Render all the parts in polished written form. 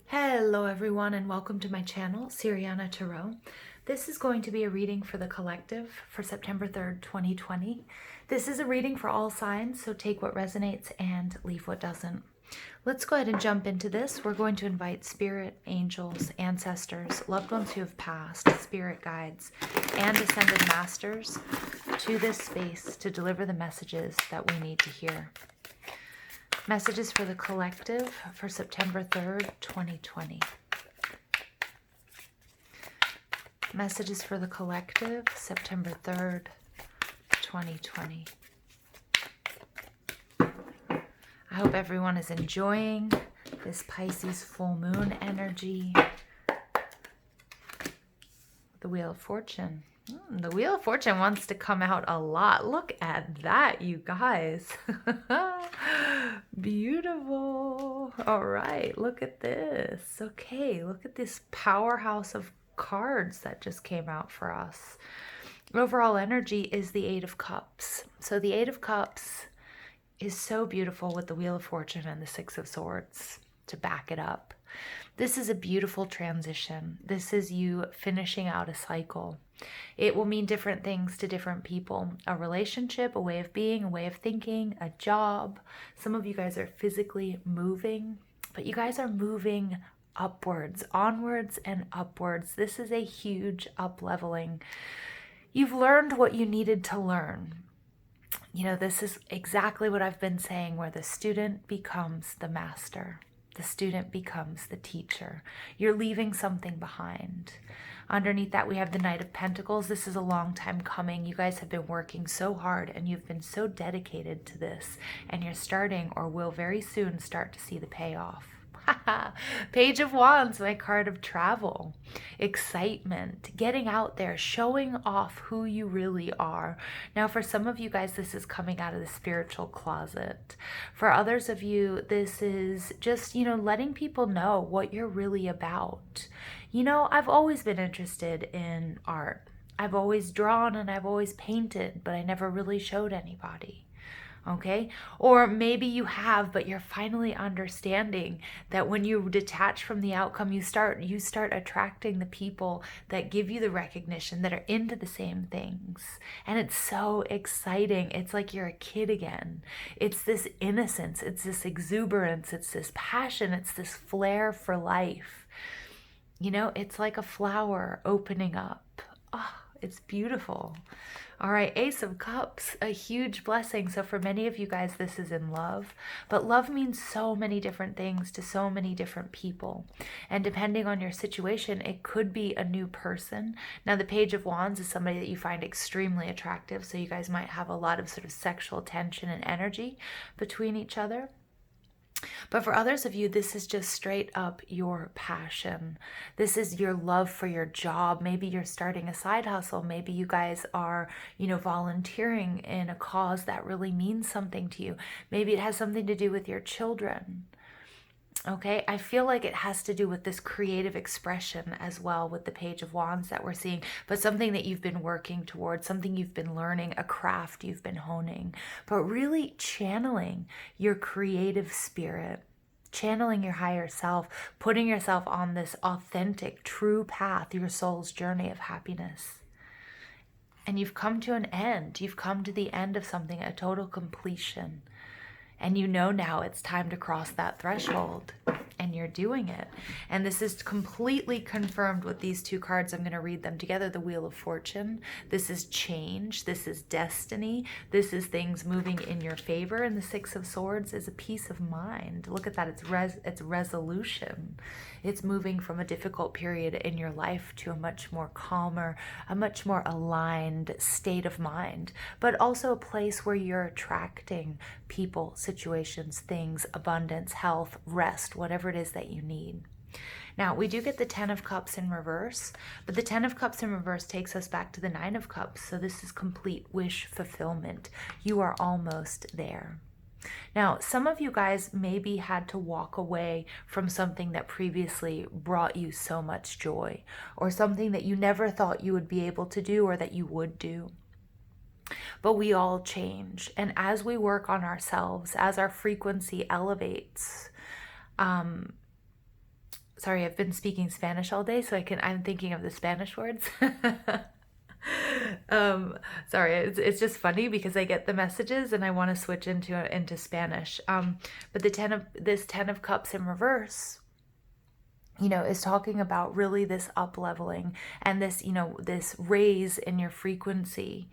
Hello everyone and welcome to my channel, Siriana Tarot. This is going to be a reading for the collective for September 3rd, 2020. This is a reading for all signs, so take what resonates and leave what doesn't. Let's go ahead and jump into this. We're going to invite spirit, angels, ancestors, loved ones who have passed, spirit guides, and ascended masters to this space to deliver the messages that we need to hear. Messages for the collective for September 3rd, 2020. Messages for the collective, September 3rd, 2020. I hope everyone is enjoying this Pisces full moon energy. The Wheel of Fortune. The Wheel of Fortune wants to come out a lot. Look at that, you guys. Beautiful. All right, look at this. Okay, look at this powerhouse of cards that just came out for us. Overall energy is the Eight of Cups. So the Eight of Cups is so beautiful with the Wheel of Fortune and the Six of Swords to back it up. This is a beautiful transition. This is you finishing out a cycle. It will mean different things to different people. A relationship, a way of being, a way of thinking, a job. Some of you guys are physically moving, but you guys are moving upwards, onwards and upwards. This is a huge up-leveling. You've learned what you needed to learn. You know, this is exactly what I've been saying, where the student becomes the master. The student becomes the teacher. You're leaving something behind. Underneath that, we have the Knight of Pentacles. This is a long time coming. You guys have been working so hard and you've been so dedicated to this, and you're starting, or will very soon start, to see the payoff. Page of Wands, my card of travel, excitement, getting out there, showing off who you really are. Now, for some of you guys, this is coming out of the spiritual closet. For others of you, this is just, letting people know what you're really about. I've always been interested in art. I've always drawn and I've always painted, but I never really showed anybody. Okay? Or maybe you have, but you're finally understanding that when you detach from the outcome, you start attracting the people that give you the recognition, that are into the same things. And it's so exciting. It's like you're a kid again. It's this innocence, it's this exuberance, it's this passion, it's this flair for life. It's like a flower opening up. Oh, it's beautiful. All right, Ace of Cups, a huge blessing. So for many of you guys, this is in love. But love means so many different things to so many different people. And depending on your situation, it could be a new person. Now, the Page of Wands is somebody that you find extremely attractive. So you guys might have a lot of sort of sexual tension and energy between each other. But for others of you, this is just straight up your passion. This is your love for your job. Maybe you're starting a side hustle. Maybe you guys are, volunteering in a cause that really means something to you. Maybe it has something to do with your children. Okay, I feel like it has to do with this creative expression as well with the Page of Wands that we're seeing, but something that you've been working towards, something you've been learning, a craft you've been honing, but really channeling your creative spirit, channeling your higher self, putting yourself on this authentic, true path, your soul's journey of happiness. And you've come to an end. You've come to the end of something, a total completion. And now it's time to cross that threshold, and you're doing it. And this is completely confirmed with these two cards. I'm going to read them together. The Wheel of Fortune. This is change. This is destiny. This is things moving in your favor. And the Six of Swords is a peace of mind. Look at that. It's resolution. It's moving from a difficult period in your life to a much more calmer, a much more aligned state of mind, but also a place where you're attracting people, situations, things, abundance, health, rest, whatever it is that you need. Now, we do get the Ten of Cups in reverse, but the Ten of Cups in reverse takes us back to the Nine of Cups. So this is complete wish fulfillment. You are almost there. Now, some of you guys maybe had to walk away from something that previously brought you so much joy, or something that you never thought you would be able to do or that you would do. But we all change. And as we work on ourselves, as our frequency elevates, Sorry, I've been speaking Spanish all day, so I'm thinking of the Spanish words. um, Sorry, it's just funny because I get the messages and I want to switch into Spanish. But this 10 of Cups in reverse, is talking about really this up leveling and this, this raise in your frequency.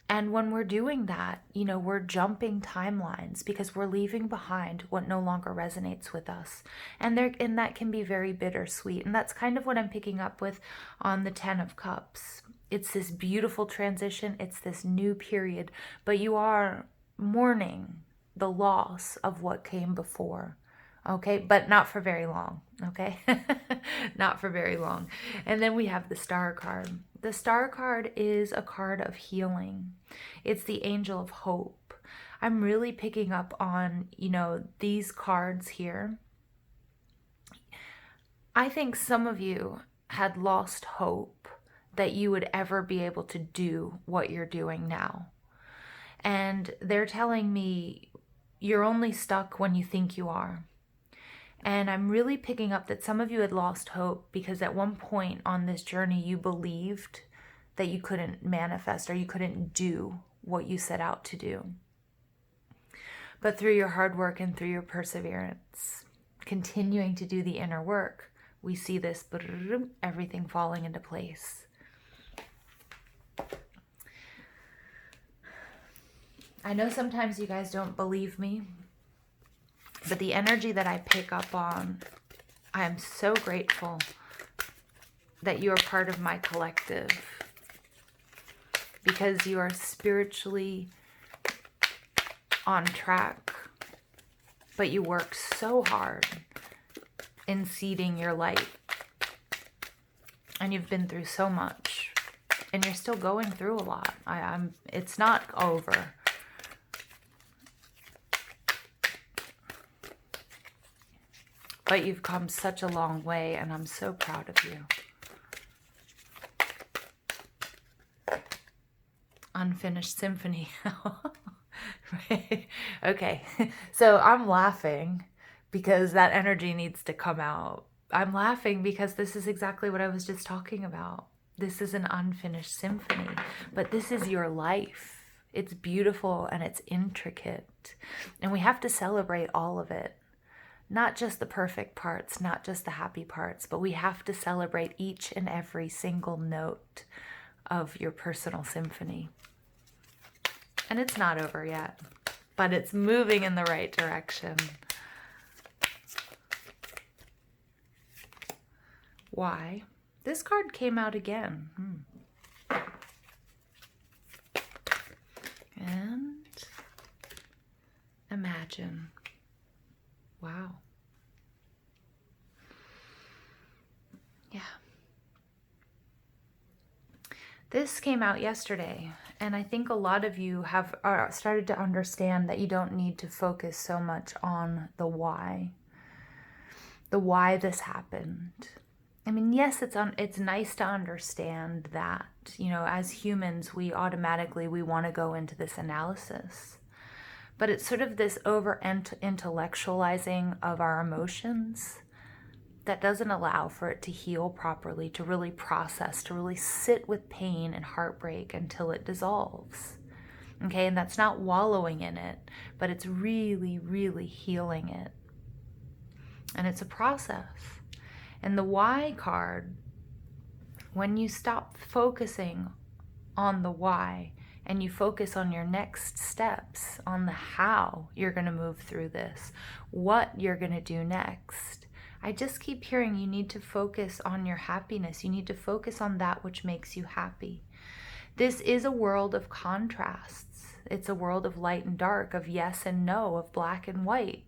And when we're doing that, we're jumping timelines because we're leaving behind what no longer resonates with us. And that can be very bittersweet. And that's kind of what I'm picking up with on the 10 of Cups. It's this beautiful transition. It's this new period, but you are mourning the loss of what came before. Okay, but not for very long. Okay, not for very long. And then we have the Star card. The Star card is a card of healing. It's the Angel of Hope. I'm really picking up on, these cards here. I think some of you had lost hope that you would ever be able to do what you're doing now. And they're telling me you're only stuck when you think you are. And I'm really picking up that some of you had lost hope because at one point on this journey, you believed that you couldn't manifest or you couldn't do what you set out to do. But through your hard work and through your perseverance, continuing to do the inner work, we see this, everything falling into place. I know sometimes you guys don't believe me, but the energy that I pick up on, I am so grateful that you are part of my collective because you are spiritually on track, but you work so hard in seeding your light. And you've been through so much, and you're still going through a lot. It's not over. But you've come such a long way, and I'm so proud of you. Unfinished symphony. Right. Okay, so I'm laughing because that energy needs to come out. I'm laughing because this is exactly what I was just talking about. This is an unfinished symphony, but this is your life. It's beautiful and it's intricate, and we have to celebrate all of it. Not just the perfect parts, not just the happy parts, but we have to celebrate each and every single note of your personal symphony. And it's not over yet, but it's moving in the right direction. Why? This card came out again. And imagine. Wow. Yeah. This came out yesterday, and I think a lot of you have started to understand that you don't need to focus so much on the why this happened. I mean, yes, it's nice to understand that, as humans, we want to go into this analysis. But it's sort of this over-intellectualizing of our emotions that doesn't allow for it to heal properly, to really process, to really sit with pain and heartbreak until it dissolves. Okay, and that's not wallowing in it, but it's really, really healing it. And it's a process. And the why card, when you stop focusing on the why, and you focus on your next steps, on the how you're going to move through this, what you're going to do next. I just keep hearing you need to focus on your happiness. You need to focus on that which makes you happy. This is a world of contrasts. It's a world of light and dark, of yes and no, of black and white,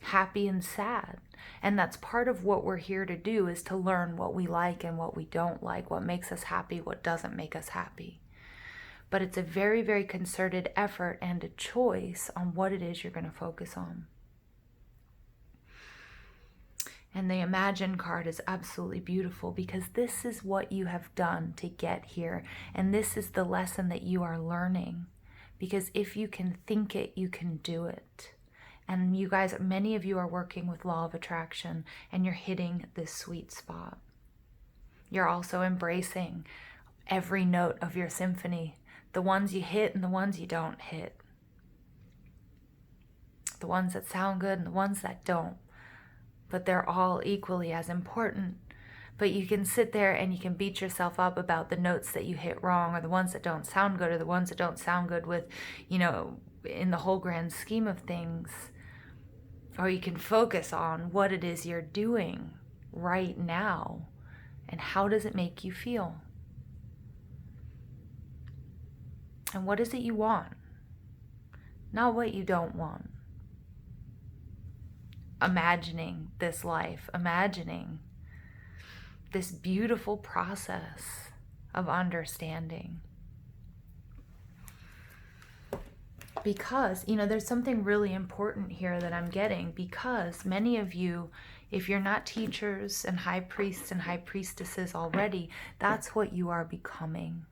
happy and sad. And that's part of what we're here to do, is to learn what we like and what we don't like, what makes us happy, what doesn't make us happy. But it's a very, very concerted effort and a choice on what it is you're going to focus on. And the Imagine card is absolutely beautiful because this is what you have done to get here. And this is the lesson that you are learning. Because if you can think it, you can do it. And you guys, many of you are working with law of attraction, and you're hitting this sweet spot. You're also embracing every note of your symphony, the ones you hit and the ones you don't hit, the ones that sound good and the ones that don't, but they're all equally as important. But you can sit there and you can beat yourself up about the notes that you hit wrong, or the ones that don't sound good, or the ones that don't sound good with, you know, in the whole grand scheme of things. Or you can focus on what it is you're doing right now and how does it make you feel? And what is it you want? Not what you don't want. Imagining this life, imagining this beautiful process of understanding. Because, you know, there's something really important here that I'm getting, because many of you, if you're not teachers and high priests and high priestesses already, that's what you are becoming.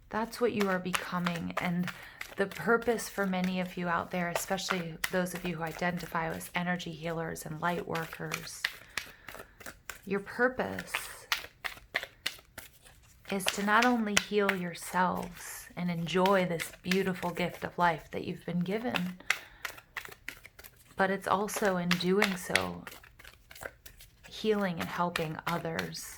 That's what you are becoming. And the purpose for many of you out there, especially those of you who identify as energy healers and light workers, your purpose is to not only heal yourselves and enjoy this beautiful gift of life that you've been given, but it's also in doing so, healing and helping others.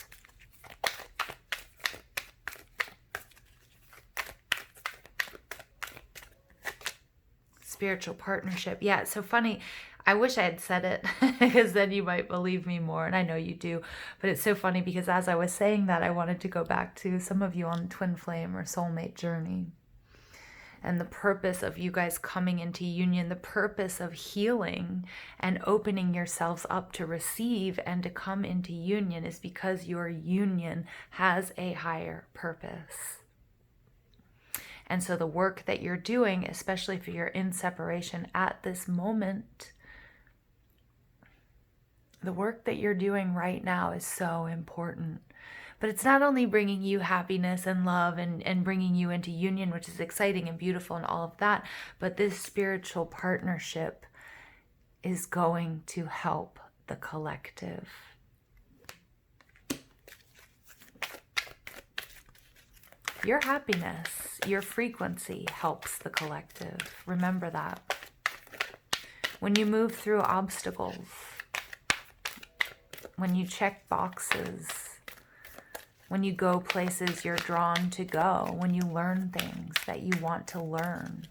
Spiritual partnership. Yeah, it's so funny. I wish I had said it because then you might believe me more, and I know you do. But it's so funny because as I was saying that, I wanted to go back to some of you on twin flame or soulmate journey. And the purpose of you guys coming into union, the purpose of healing and opening yourselves up to receive and to come into union is because your union has a higher purpose. And so the work that you're doing, especially if you're in separation at this moment, the work that you're doing right now is so important. But it's not only bringing you happiness and love and bringing you into union, which is exciting and beautiful and all of that, but this spiritual partnership is going to help the collective. Your happiness, your frequency helps the collective. Remember that. When you move through obstacles, when you check boxes, when you go places you're drawn to go, when you learn things that you want to learn,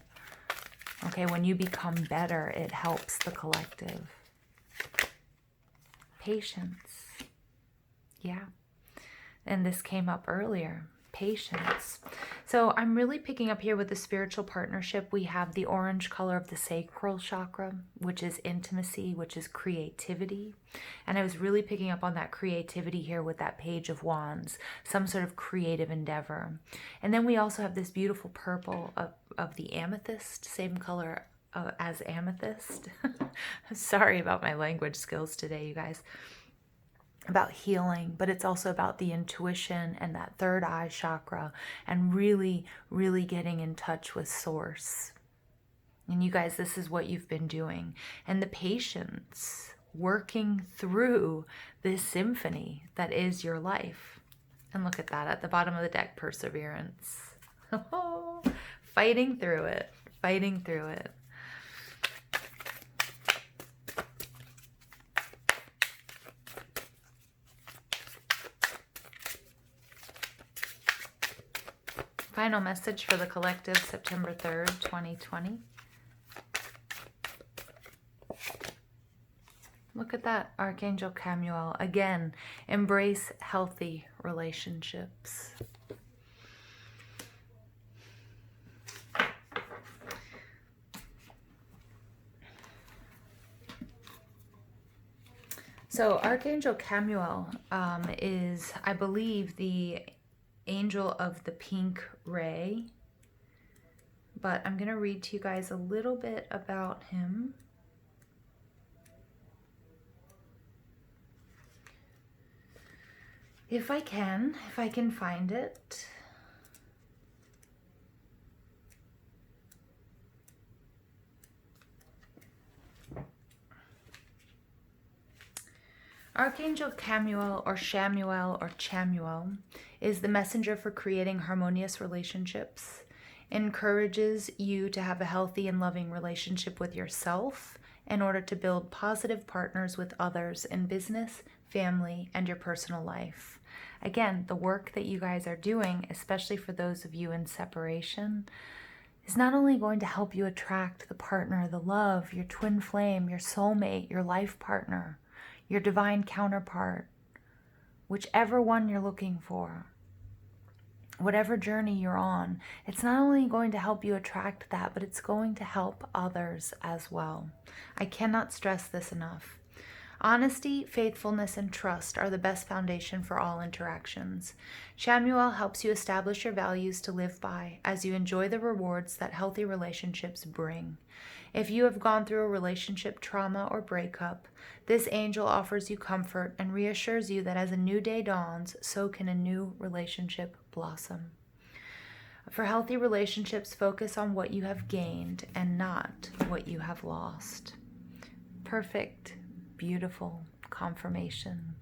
okay, when you become better, it helps the collective. Patience. Yeah. And this came up earlier. Patience. So I'm really picking up here with the spiritual partnership. We have the orange color of the sacral chakra, which is intimacy, which is creativity. And I was really picking up on that creativity here with that page of wands, some sort of creative endeavor. And then we also have this beautiful purple of the amethyst, same color as amethyst. Sorry about my language skills today, you guys. About healing, but it's also about the intuition and that third eye chakra and really, really getting in touch with source. And you guys, this is what you've been doing. And the patience, working through this symphony that is your life. And look at that at the bottom of the deck, perseverance. Fighting through it, fighting through it. Final message for the collective, September 3rd, 2020. Look at that, Archangel Chamuel. Again, embrace healthy relationships. So Archangel Chamuel is, I believe, the angel of the pink ray, but I'm going to read to you guys a little bit about him. If I can find it. Archangel Chamuel or Shamuel or Chamuel is the messenger for creating harmonious relationships, encourages you to have a healthy and loving relationship with yourself in order to build positive partners with others in business, family, and your personal life. Again, the work that you guys are doing, especially for those of you in separation, is not only going to help you attract the partner, the love, your twin flame, your soulmate, your life partner, your divine counterpart, whichever one you're looking for, whatever journey you're on, it's not only going to help you attract that, but it's going to help others as well. I cannot stress this enough. Honesty, faithfulness, and trust are the best foundation for all interactions. Shamuel helps you establish your values to live by as you enjoy the rewards that healthy relationships bring. If you have gone through a relationship trauma or breakup, this angel offers you comfort and reassures you that as a new day dawns, so can a new relationship blossom. For healthy relationships, focus on what you have gained and not what you have lost. Perfect, beautiful confirmation.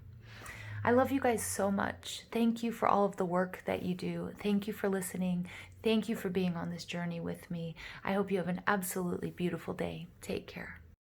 I love you guys so much. Thank you for all of the work that you do. Thank you for listening. Thank you for being on this journey with me. I hope you have an absolutely beautiful day. Take care.